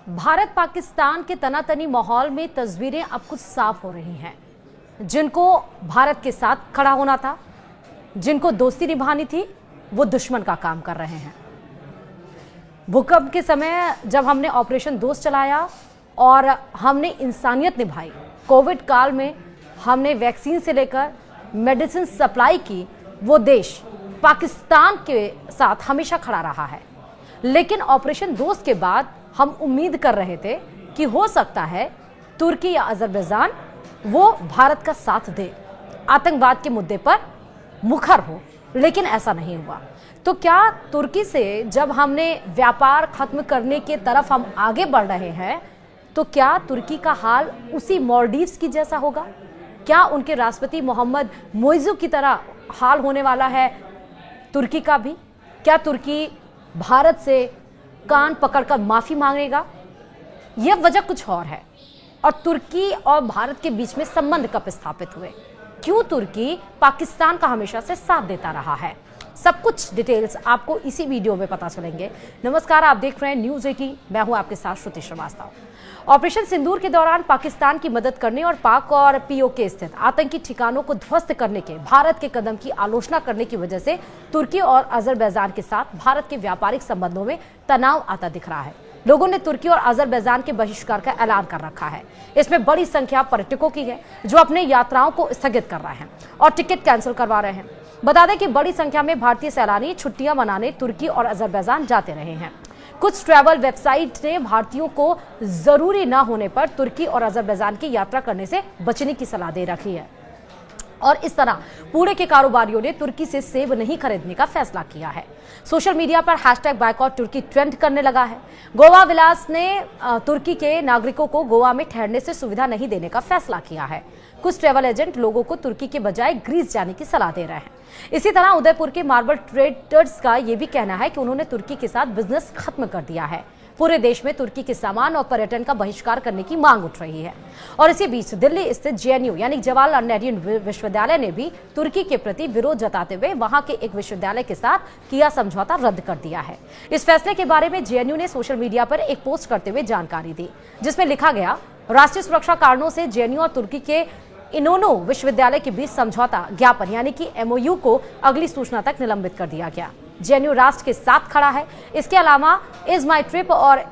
भारत पाकिस्तान के तनातनी माहौल में तस्वीरें अब कुछ साफ हो रही हैं। जिनको भारत के साथ खड़ा होना था, जिनको दोस्ती निभानी थी, वो दुश्मन का काम कर रहे हैं। भूकंप के समय जब हमने ऑपरेशन दोस्त चलाया और हमने इंसानियत निभाई, कोविड काल में हमने वैक्सीन से लेकर मेडिसिन सप्लाई की, वो देश पाकिस्तान के साथ हमेशा खड़ा रहा है। लेकिन ऑपरेशन दोस्त के बाद हम उम्मीद कर रहे थे कि हो सकता है तुर्की या अजरबैजान वो भारत का साथ दे, आतंकवाद के मुद्दे पर मुखर हो, लेकिन ऐसा नहीं हुआ। तो क्या तुर्की से जब हमने व्यापार खत्म करने के तरफ हम आगे बढ़ रहे हैं, तो क्या तुर्की का हाल उसी मालदीव्स की जैसा होगा? क्या उनके राष्ट्रपति मोहम्मद मोइज़ू की तरह हाल होने वाला है तुर्की का भी? क्या तुर्की भारत से कान पकड़कर माफी मांगेगा? यह वजह कुछ और है। और तुर्की और भारत के बीच में संबंध कब स्थापित हुए? क्यों तुर्की पाकिस्तान का हमेशा से साथ देता रहा है? सब कुछ डिटेल्स आपको इसी वीडियो में पता चलेंगे। नमस्कार, आप देख रहे हैं न्यूज़ 18। मैं हूं आपके साथ श्रुति श्रीवास्तव। ऑपरेशन सिंदूर के दौरान पाकिस्तान की मदद करने और पाक और पीओके स्थित आतंकी ठिकानों को ध्वस्त करने के भारत के कदम की आलोचना करने की वजह से तुर्की और अजरबैजान के साथ भारत के व्यापारिक संबंधों में तनाव आता दिख रहा है। लोगों ने तुर्की और अजरबैजान के बहिष्कार का ऐलान कर रखा है। इसमें बड़ी संख्या पर्यटकों की है जो अपने यात्राओं को स्थगित कर रहे हैं और टिकट कैंसिल करवा रहे हैं। बता दें कि बड़ी संख्या में भारतीय सैलानी छुट्टियां मनाने तुर्की और अजरबैजान जाते रहे हैं। कुछ ट्रैवल वेबसाइट ने भारतीयों को जरूरी न होने पर तुर्की और अजरबैजान की यात्रा करने से बचने की सलाह दे रखी है और इस तरह पुणे के कारोबारियों ने तुर्की से सेब नहीं खरीदने का फैसला किया है। सोशल मीडिया पर #बायकॉट तुर्की ट्रेंड करने लगा है। गोवा विलास ने तुर्की के नागरिकों को गोवा में ठहरने से सुविधा नहीं देने का फैसला किया है। कुछ ट्रैवल एजेंट लोगों को तुर्की के बजाय ग्रीस जाने की सलाह दे रहे हैं। इसी तरह उदयपुर के मार्बल ट्रेडर्स का यह भी कहना है कि उन्होंने तुर्की के साथ बिजनेस खत्म कर दिया है। पूरे देश में तुर्की के सामान और पर्यटन का बहिष्कार करने की मांग उठ रही है। और इसी बीच दिल्ली स्थित जेएनयू यानी जवाहरलाल नेहरू विश्वविद्यालय ने भी तुर्की के प्रति विरोध जताते हुए वहां के एक विश्वविद्यालय के साथ किया समझौता रद्द कर दिया है। इस फैसले के बारे में जेएनयू ने सोशल मीडिया पर एक पोस्ट करते हुए जानकारी दी, जिसमें लिखा गया, राष्ट्रीय सुरक्षा कारणों से जेएनयू और तुर्की के इनोनो विश्वविद्यालय के बीच समझौता ज्ञापन यानी कि एमओयू को अगली सूचना तक निलंबित कर दिया गया। जेएनयू राष्ट्र के साथ खड़ा है। इसके अलावा इज माई ट्रिप और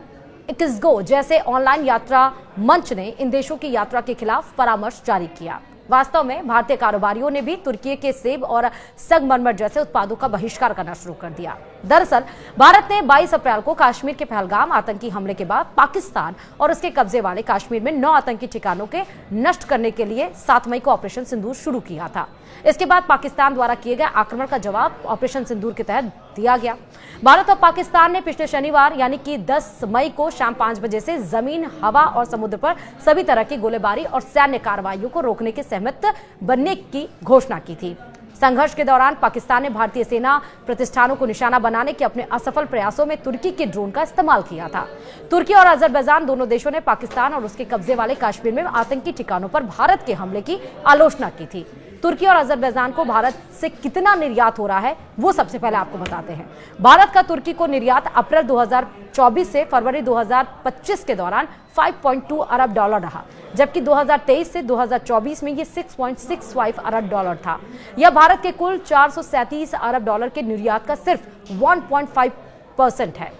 इक्सगो जैसे ऑनलाइन यात्रा मंच ने इन देशों की यात्रा के खिलाफ परामर्श जारी किया। वास्तव में भारतीय कारोबारियों ने भी तुर्की के सेब और संगमरमर जैसे उत्पादों का बहिष्कार करना शुरू कर दिया। दरअसल भारत ने 22 अप्रैल को कश्मीर के पहलगाम आतंकी हमले के बाद पाकिस्तान और उसके कब्जे वाले कश्मीर में 9 आतंकी ठिकानों के नष्ट करने के लिए 7 मई को ऑपरेशन सिंदूर शुरू किया था। इसके बाद पाकिस्तान द्वारा किए गए आक्रमण का जवाब ऑपरेशन सिंदूर के तहत दिया गया। भारत और पाकिस्तान ने पिछले शनिवार यानी कि 10 मई को शाम 5 बजे से जमीन, हवा और समुद्र पर सभी तरह की गोलीबारी और सैन्य कार्रवाइयों को रोकने के सहमत बनने की घोषणा की थी। संघर्ष के दौरान पाकिस्तान ने भारतीय सेना प्रतिष्ठानों को निशाना बनाने के अपने असफल प्रयासों में तुर्की के ड्रोन का इस्तेमाल किया था। तुर्की और अजरबैजान दोनों देशों ने पाकिस्तान और उसके कब्जे वाले कश्मीर में आतंकी ठिकानों पर भारत के हमले की आलोचना की थी। तुर्की और अजरबैजान को भारत से कितना निर्यात हो रहा है, वो सबसे पहले आपको बताते हैं। भारत का तुर्की को निर्यात अप्रैल 2024 से फरवरी 2025 के दौरान $5.2 अरब रहा, जबकि 2023 से 2024 में ये $6.65 अरब था। यह भारत के कुल $437 अरब के निर्यात का सिर्फ 1.5% है।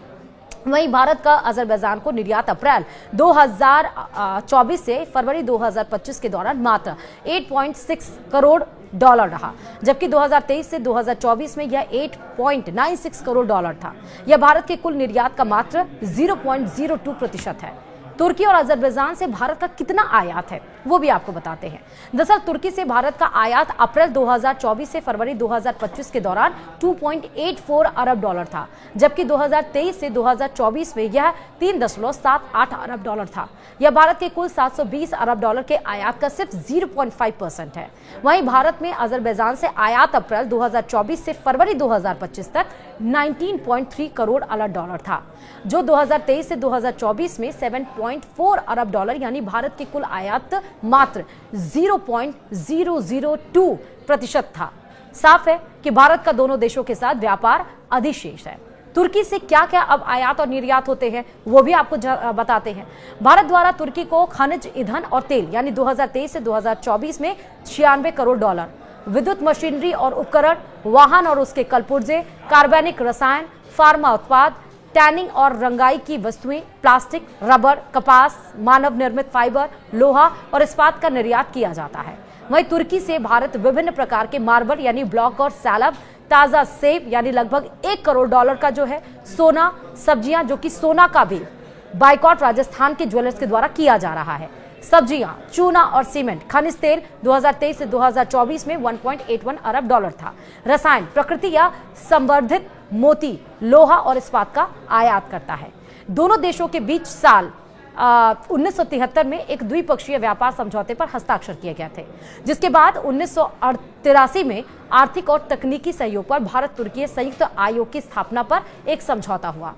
वहीं भारत का अजरबैजान को निर्यात अप्रैल 2024 से फरवरी 2025 के दौरान मात्र $8.6 करोड़ रहा, जबकि 2023 से 2024 में यह $8.96 करोड़ था। यह भारत के कुल निर्यात का मात्र 0.02% है। तुर्की और अजरबैजान से भारत का कितना आयात है, वो भी आपको बताते हैं। दरअसल तुर्की से भारत का आयात अप्रैल 2024 से फरवरी 2025 के दौरान $2.84 अरब था, जबकि 2023 से 2024 में यह $3.78 अरब था। यह भारत के कुल $720 अरब के आयात का सिर्फ 0.5% है। वहीं भारत में अजरबैजान से आयात अप्रैल 2024 से फरवरी 2025 तक 19.3 करोड़ अरब था, जो 2023 से 2024 में 7.4 अरब यानी भारत के कुल आयात मात्र 0.002% था। साफ है कि भारत का दोनों देशों के साथ व्यापार अधिशेष है। तुर्की से क्या क्या अब आयात और निर्यात होते हैं वो भी आपको बताते हैं। भारत द्वारा तुर्की को खनिज ईंधन और तेल यानी 2023 से 2024 में 96 करोड़ डॉलर, विद्युत मशीनरी और उपकरण, वाहन और उसके कलपुर्जे, कार्बनिक रसायन, फार्मा उत्पाद, टैनिंग और रंगाई की वस्तुएं, प्लास्टिक, रबर, कपास, मानव निर्मित फाइबर, लोहा और इस्पात का निर्यात किया जाता है। वहीं तुर्की से भारत विभिन्न प्रकार के मार्बल यानी ब्लॉक और सैलब, ताजा सेब यानी लगभग 1 करोड़ डॉलर का जो है सोना, सब्जियां जो कि सोना का भी बाइकॉट राजस्थान के ज्वेलर्स के द्वारा किया जा रहा है, सब्जियां, चूना और सीमेंट, खनिज तेल 2023 से 2024 में 1.81 अरब डॉलर था। रसायन, प्रकृति या संवर्धित मोती, लोहा और इस्पात का आयात करता है। दोनों देशों के बीच साल 1973 में एक द्विपक्षीय व्यापार समझौते पर हस्ताक्षर किए गए थे, जिसके बाद 1983 में आर्थिक और तकनीकी सहयोग पर भारत तुर्की संयुक्त आयोग की स्थापना पर एक समझौता हुआ।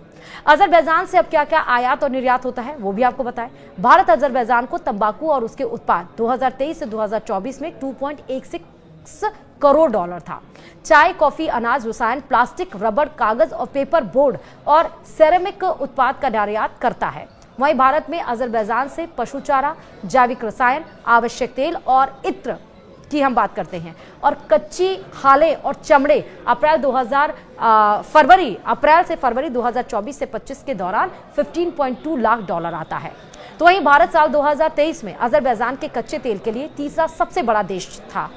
अजरबैजान से अब क्या क्या आयात और निर्यात होता है वो भी आपको बताएं। भारत अजरबैजान को तंबाकू और उसके उत्पाद 2023 से 2024 में 2.16 करोड़ डॉलर था। चाय, कॉफी, अनाज, रसायन, प्लास्टिक, रबर, कागज और पेपर बोर्ड और सेरेमिक उत्पाद का निर्यात करता है। वहीं भारत में अजरबैजान से पशु चारा, जैविक रसायन, आवश्यक तेल और इत्र की हम बात करते हैं और कच्ची खाले और चमड़े अप्रैल से फरवरी 2024 से 25 के दौरान 15.2 लाख डॉलर आता है। तो वहीं भारत साल 2023 में अजरबैजान के कच्चे तेल के लिए तीसरा सबसे बड़ा देश था।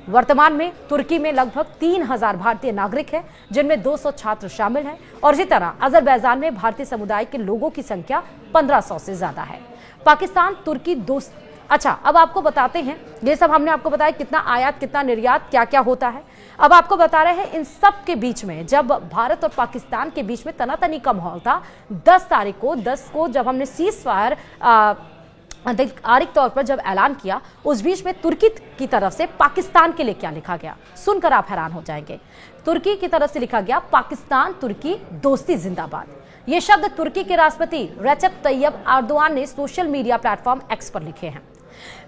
वर्तमान में तुर्की में लगभग 3000 भारतीय नागरिक हैं, जिनमें 200 छात्र शामिल हैं और इसी तरह अजरबैजान में भारतीय समुदाय के लोगों की संख्या 1500 से ज्यादा है। पाकिस्तान तुर्की दोस्त। अच्छा, अब आपको बताते हैं, ये सब हमने आपको बताया कितना आयात, कितना निर्यात, क्या क्या होता है। अब आपको बता रहे हैं इन सब के बीच में जब भारत और पाकिस्तान के बीच में तनातनी का माहौल था, 10 को जब हमने सीज फायर आधिकारिक तौर पर जब ऐलान किया, उस बीच में तुर्की की तरफ से पाकिस्तान के लिए क्या लिखा गया सुनकर आप हैरान हो जाएंगे। तुर्की की तरफ से लिखा गया, पाकिस्तान तुर्की दोस्ती जिंदाबाद। ये शब्द तुर्की के राष्ट्रपति रेसेप तैयब एर्दोगान ने सोशल मीडिया प्लेटफॉर्म एक्स पर लिखे हैं।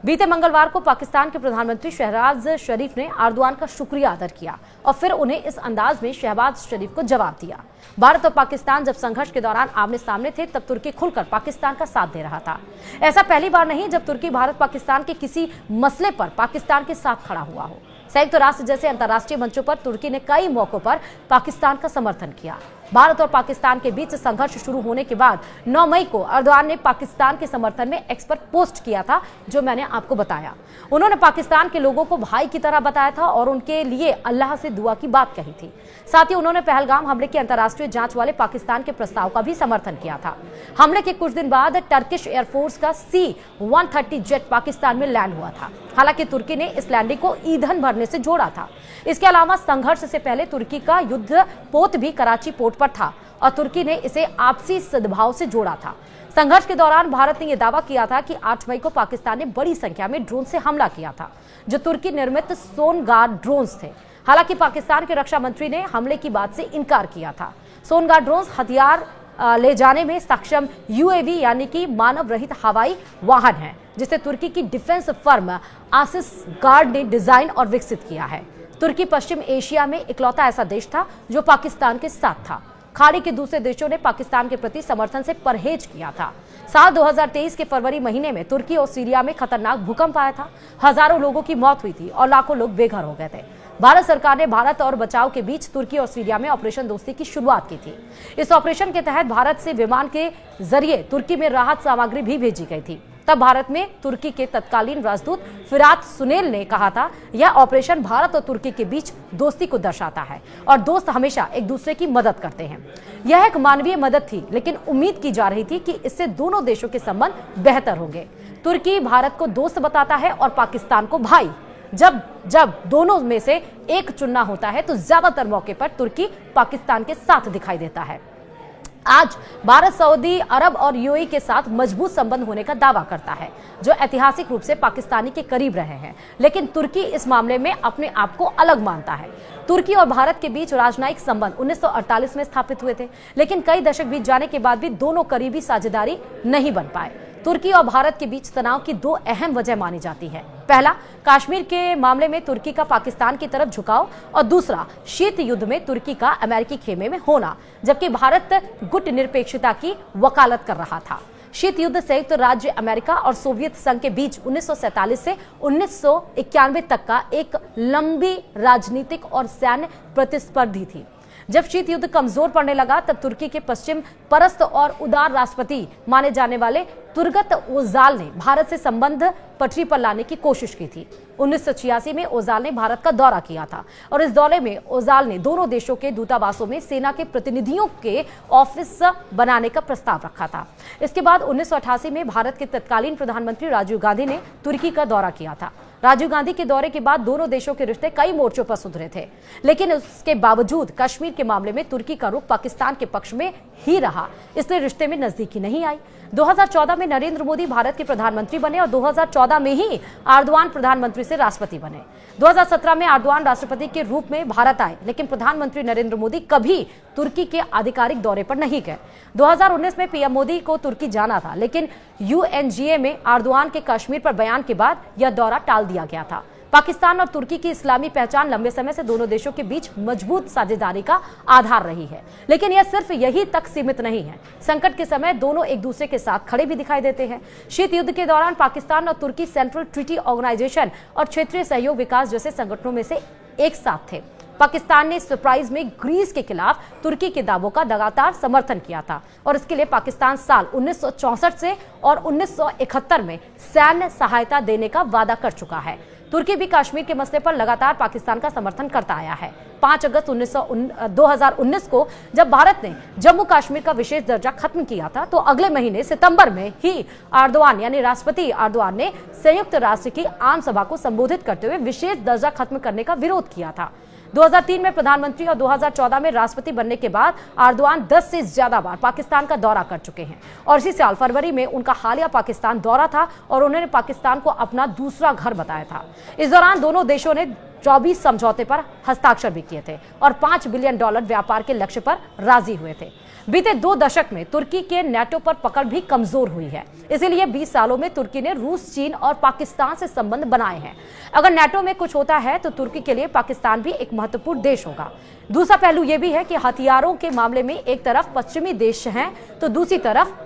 बीते मंगलवार को पाकिस्तान के प्रधानमंत्री शहबाज शरीफ ने एर्दोगान का शुक्रिया अदा किया और फिर उन्हें इस अंदाज में शहबाज शरीफ को जवाब दिया। भारत और पाकिस्तान जब संघर्ष के दौरान आमने सामने थे, तब तुर्की खुलकर पाकिस्तान का साथ दे रहा था। ऐसा पहली बार नहीं जब तुर्की भारत पाकिस्तान के किसी मसले पर पाकिस्तान के साथ खड़ा हुआ हो। संयुक्त राष्ट्र जैसे अंतर्राष्ट्रीय मंचों पर तुर्की ने कई मौकों पर पाकिस्तान का समर्थन किया। भारत और पाकिस्तान के बीच संघर्ष शुरू होने के बाद 9 मई को एर्दोगान ने पाकिस्तान के समर्थन में एक्स पर पोस्ट किया था, जो मैंने आपको बताया। उन्होंने पाकिस्तान के लोगों को भाई की तरह बताया था और उनके लिए अल्लाह से दुआ की बात कही थी। साथ ही उन्होंने पहलगाम हमले की अंतर्राष्ट्रीय जांच वाले पाकिस्तान के प्रस्ताव का भी समर्थन किया था। हमले के कुछ दिन बाद टर्किश एयरफोर्स का C-130 जेट पाकिस्तान में लैंड हुआ था। हालांकि तुर्की ने इस लैंडिंग को ईंधन भरने से जोड़ा था। इसके अलावा संघर्ष से पहले तुर्की का युद्ध पोत भी कराची पोर्ट पर था और तुर्की ने इसे आपसी सद्भाव से जोड़ा था। संघर्ष के दौरान भारत ने यह दावा किया था कि 8 मई को पाकिस्तान ने बड़ी संख्या में ड्रोन से हमला किया था, जो तुर्की निर्मित सोनगार ड्रोन्स थे। हालांकि पाकिस्तान के रक्षा मंत्री ने हमले की बात से इनकार किया था। सोनगार ड्रोन्स हथियार ले जाने में सक्षम UAV यानी कि मानव रहित हवाई वाहन है, जिसे तुर्की की डिफेंस फर्म आसिस गार्ड ने डिजाइन और विकसित किया है। तुर्की पश्चिम एशिया में इकलौता ऐसा देश था जो पाकिस्तान के साथ था। खाड़ी के दूसरे देशों ने पाकिस्तान के प्रति समर्थन से परहेज किया था। साल 2023 के फरवरी महीने में तुर्की और सीरिया में खतरनाक भूकंप आया था। हजारों लोगों की मौत हुई थी और लाखों लोग बेघर हो गए थे। भारत सरकार ने भारत और बचाव के बीच तुर्की और सीरिया में ऑपरेशन दोस्ती की शुरुआत की थी। इस ऑपरेशन के तहत भारत से विमान के जरिए तुर्की में राहत सामग्री भी भेजी गई थी। तब भारत में तुर्की के तत्कालीन राजदूत फिरात सुनेल ने कहा था, यह ऑपरेशन भारत और तुर्की के बीच दोस्ती को दर्शाता है और दोस्त हमेशा एक दूसरे की मदद करते हैं। यह एक मानवीय मदद थी, लेकिन उम्मीद की जा रही थी कि इससे दोनों देशों के संबंध बेहतर होंगे। तुर्की भारत को दोस्त बताता है और पाकिस्तान को भाई। जब दोनों में से एक चुनना होता है तो ज्यादातर मौके पर तुर्की पाकिस्तान के साथ दिखाई देता है। आज भारत सऊदी अरब और UAE के साथ मजबूत संबंध होने का दावा करता है, जो ऐतिहासिक रूप से पाकिस्तानी के करीब रहे हैं, लेकिन तुर्की इस मामले में अपने आप को अलग मानता है। तुर्की और भारत के बीच राजनयिक संबंध 1948 में स्थापित हुए थे, लेकिन कई दशक बीत जाने के बाद भी दोनों करीबी साझेदारी नहीं बन पाए। तुर्की और भारत के बीच तनाव की 2 अहम वजह मानी जाती है। पहला, कश्मीर के मामले में तुर्की का पाकिस्तान की तरफ झुकाव, और दूसरा, शीत युद्ध में तुर्की का अमेरिकी खेमे में होना, जबकि भारत गुट निरपेक्षता की वकालत कर रहा था। शीत युद्ध संयुक्त राज्य अमेरिका और सोवियत संघ के बीच 1947 से 1991 तक का एक लंबी राजनीतिक और सैन्य प्रतिस्पर्धी थी। जब शीत युद्ध कमजोर पड़ने लगा तब तुर्की के पश्चिम परस्त और उदार राष्ट्रपति माने जाने वाले तुरगत ओजाल ने भारत से संबंध पटरी पर लाने की कोशिश की थी। 1986 में ओजाल ने भारत का दौरा किया था और इस दौरे में ओजाल ने दोनों देशों के दूतावासों में सेना के प्रतिनिधियों के ऑफिस बनाने का प्रस्ताव रखा था। इसके बाद 1988 में भारत के तत्कालीन प्रधानमंत्री राजीव गांधी ने तुर्की का दौरा किया था। राजीव गांधी के दौरे के बाद दोनों देशों के रिश्ते कई मोर्चों पर सुधरे थे, लेकिन उसके बावजूद कश्मीर के मामले में तुर्की का रुख पाकिस्तान के पक्ष में ही रहा, इसलिए रिश्ते में नजदीकी नहीं आई। 2014 में नरेंद्र मोदी भारत के प्रधानमंत्री बने और 2014 में ही एर्दोआन प्रधानमंत्री से राष्ट्रपति बने। 2017 में एर्दोआन राष्ट्रपति के रूप में भारत आए, लेकिन प्रधानमंत्री नरेंद्र मोदी कभी तुर्की के आधिकारिक दौरे पर नहीं गए। 2019 में पीएम मोदी को तुर्की जाना था, लेकिन यूएनजीए में एर्दोआन के कश्मीर पर बयान के बाद यह दौरा टाल दिया गया था। पाकिस्तान और तुर्की की इस्लामी पहचान लंबे समय से दोनों देशों के बीच मजबूत साझेदारी का आधार रही है, लेकिन यह सिर्फ यही तक सीमित नहीं है। संकट के समय दोनों एक दूसरे के साथ खड़े भी दिखाई देते हैं। शीत युद्ध के दौरान पाकिस्तान और तुर्की सेंट्रल ट्रीटी ऑर्गेनाइजेशन और क्षेत्रीय सहयोग विकास जैसे संगठनों में से एक साथ थे। पाकिस्तान ने सरप्राइज में ग्रीस के खिलाफ तुर्की के दावों का लगातार समर्थन किया था और इसके लिए पाकिस्तान साल 1964 से और 1971 में सैन्य सहायता देने का वादा कर चुका है। तुर्की भी कश्मीर के मसले पर लगातार पाकिस्तान का समर्थन करता आया है। 5 अगस्त 2019 को जब भारत ने जम्मू कश्मीर का विशेष दर्जा खत्म किया था, तो अगले महीने सितंबर में ही एर्दोआन यानी राष्ट्रपति एर्दोआन ने संयुक्त राष्ट्र की आम सभा को संबोधित करते हुए विशेष दर्जा खत्म करने का विरोध किया था। 2003 में प्रधानमंत्री और 2014 में राष्ट्रपति बनने के बाद एर्दोआन 10 से ज्यादा बार पाकिस्तान का दौरा कर चुके हैं और इसी साल फरवरी में उनका हालिया पाकिस्तान दौरा था और उन्होंने पाकिस्तान को अपना दूसरा घर बताया था। इस दौरान दोनों देशों ने 24 समझौते पर हस्ताक्षर भी किए थे और $5 बिलियन व्यापार के लक्ष्य पर राजी हुए थे। बीते 2 दशक में तुर्की के नेटो पर पकड़ भी कमजोर हुई है, इसीलिए 20 सालों में तुर्की ने रूस, चीन और पाकिस्तान से संबंध बनाए हैं। अगर नेटो में कुछ होता है तो तुर्की के लिए पाकिस्तान भी एक महत्वपूर्ण देश होगा। दूसरा पहलू यह भी है कि हथियारों के मामले में एक तरफ पश्चिमी देश हैं तो दूसरी तरफ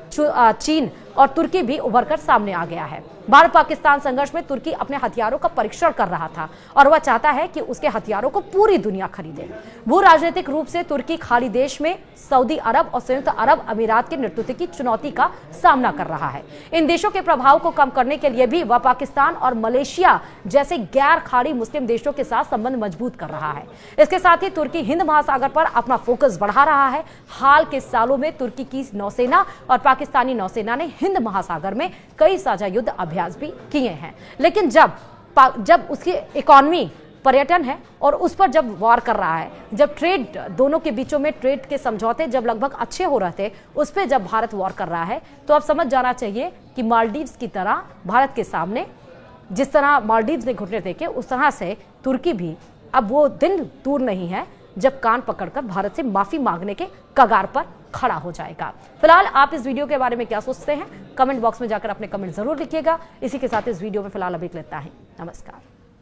चीन और तुर्की भी उभरकर सामने आ गया है। भारत पाकिस्तान संघर्ष में तुर्की अपने हथियारों का परीक्षण कर रहा था और वह चाहता है कि उसके हथियारों को पूरी दुनिया खरीदे। भू राजनीतिक रूप से तुर्की खाड़ी देश में सऊदी अरब और संयुक्त अरब अमीरात के नेतृत्व की चुनौती का सामना कर रहा है। इन देशों के प्रभाव को कम करने के लिए भी वह पाकिस्तान और मलेशिया जैसे गैर खाड़ी मुस्लिम देशों के साथ संबंध मजबूत कर रहा है। इसके साथ ही तुर्की हिंद महासागर पर अपना फोकस बढ़ा रहा है। हाल के सालों में तुर्की की नौसेना और पाकिस्तानी नौसेना ने हिंद महासागर में कई साझा युद्ध अभ्यास भी किए हैं, लेकिन जब उसकी इकोनॉमी पर्यटन है और उस पर जब वॉर कर रहा है, जब ट्रेड दोनों के बीचों में ट्रेड के समझौते जब लगभग अच्छे हो रहे थे, उस पर जब भारत वॉर कर रहा है, तो अब समझ जाना चाहिए कि मालदीव्स की तरह भारत के सामने जिस तरह मालदीव्स ने घुटने टेके, उस तरह से तुर्की भी अब वो दिन दूर नहीं है जब कान पकड़कर भारत से माफी मांगने के कगार पर खड़ा हो जाएगा। फिलहाल आप इस वीडियो के बारे में क्या सोचते हैं, कमेंट बॉक्स में जाकर अपने कमेंट जरूर लिखिएगा। इसी के साथ इस वीडियो में फिलहाल अभी लेता है। नमस्कार।